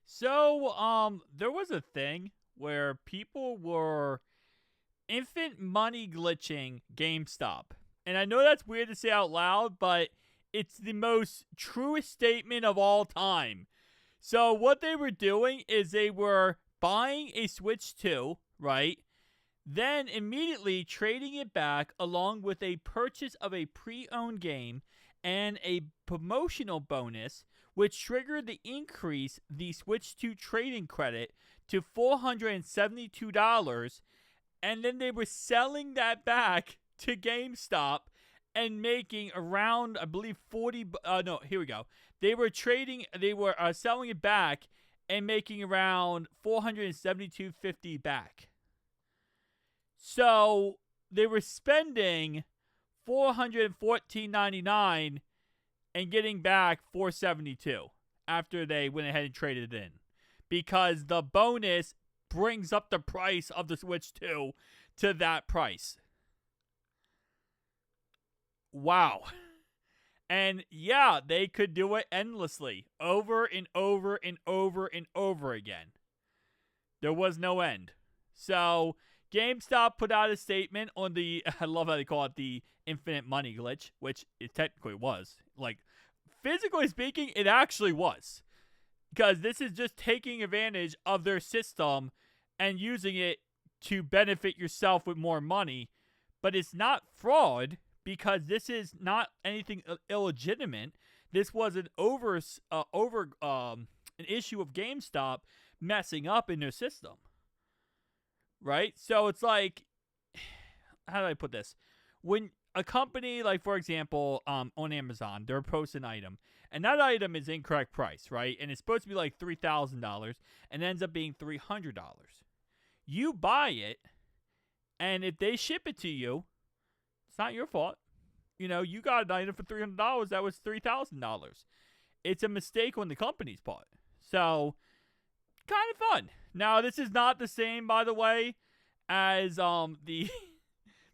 So, there was a thing where people were infant money glitching GameStop. And I know that's weird to say out loud, but it's the most truest statement of all time. So, what they were doing is they were buying a Switch 2, right? Then immediately trading it back along with a purchase of a pre owned game and a promotional bonus, which triggered the increase the Switch 2 trading credit to $472. And then they were selling that back to GameStop and making around, I believe, 40. No, here we go. They were selling it back and making around 472.50 back. So they were spending $414.99 and getting back $472 after they went ahead and traded it in, because the bonus brings up the price of the Switch 2 to that price. Wow. And yeah, they could do it endlessly, over and over and over and over again. There was no end. So GameStop put out a statement on the, I love how they call it the infinite money glitch, which it technically was. Like, physically speaking, it actually was. Because this is just taking advantage of their system and using it to benefit yourself with more money. But it's not fraud, because this is not anything illegitimate. This was an an issue of GameStop messing up in their system. Right? So it's like, how do I put this? When a company, like for example, on Amazon, they're posting an item, and that item is incorrect price, right? And it's supposed to be like $3,000, and ends up being $300. You buy it, and if they ship it to you, it's not your fault. You know, you got an item for $300 that was $3,000. It's a mistake on the company's part. So, kind of fun. Now, this is not the same, by the way, as the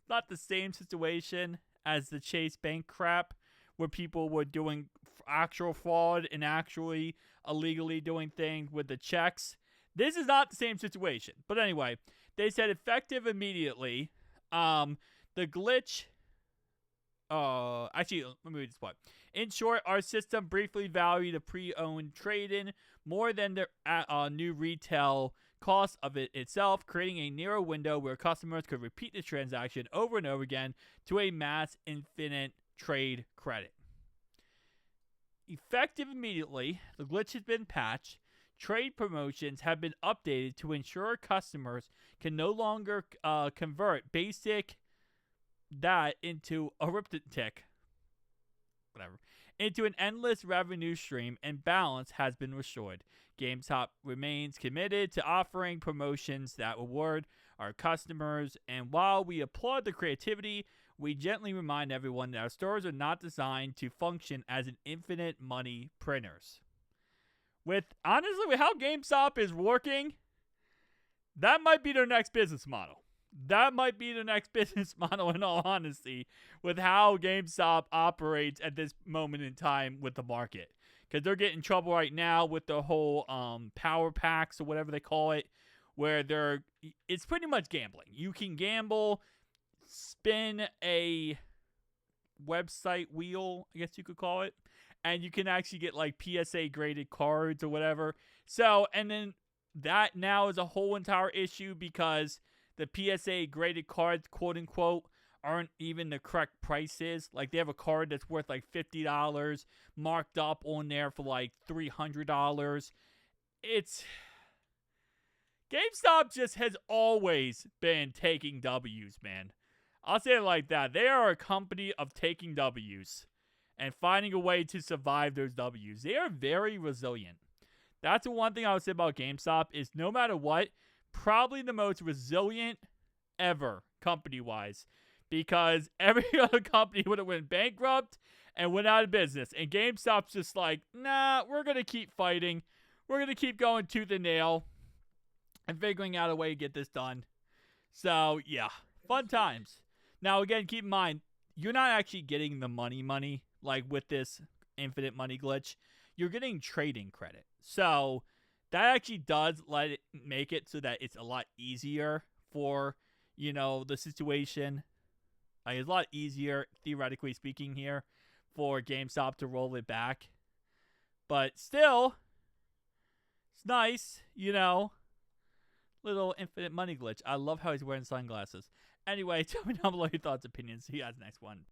not the same situation as the Chase Bank crap, where people were doing actual fraud and actually illegally doing things with the checks. This is not the same situation. But anyway, they said effective immediately. The glitch. Actually, let me read this part. In short, our system briefly valued a pre-owned trade-in more than the new retail cost of it itself, creating a narrow window where customers could repeat the transaction over and over again to a mass infinite trade credit. Effective immediately, the glitch has been patched. Trade promotions have been updated to ensure customers can no longer convert basic that into arithmetic, into an endless revenue stream, and balance has been restored. GameStop remains committed to offering promotions that reward our customers, and while we applaud the creativity, we gently remind everyone that our stores are not designed to function as an infinite money printers. Honestly, with how GameStop is working, that might be their next business model. That might be the next business model, in all honesty, with how GameStop operates at this moment in time with the market. Because they're getting in trouble right now with the whole power packs or whatever they call it, where it's pretty much gambling. You can gamble, spin a website wheel, I guess you could call it, and you can actually get like PSA graded cards or whatever. So, and then that now is a whole entire issue, because the PSA graded cards, quote unquote, aren't even the correct prices. Like, they have a card that's worth like $50 marked up on there for like $300. GameStop just has always been taking W's, man. I'll say it like that. They are a company of taking W's and finding a way to survive those W's. They are very resilient. That's the one thing I would say about GameStop, is no matter what, probably the most resilient ever company-wise, because every other company would have went bankrupt and went out of business, and GameStop's just like, nah, we're going to keep fighting. We're going to keep going tooth and nail and figuring out a way to get this done. So, yeah, fun times. Now, again, keep in mind, you're not actually getting the money, like with this infinite money glitch. You're getting trading credit. So, that actually does make it so that it's a lot easier for, the situation. It's a lot easier, theoretically speaking, here for GameStop to roll it back. But still, it's nice, Little infinite money glitch. I love how he's wearing sunglasses. Anyway, tell me down below your thoughts, opinions. See you guys next one.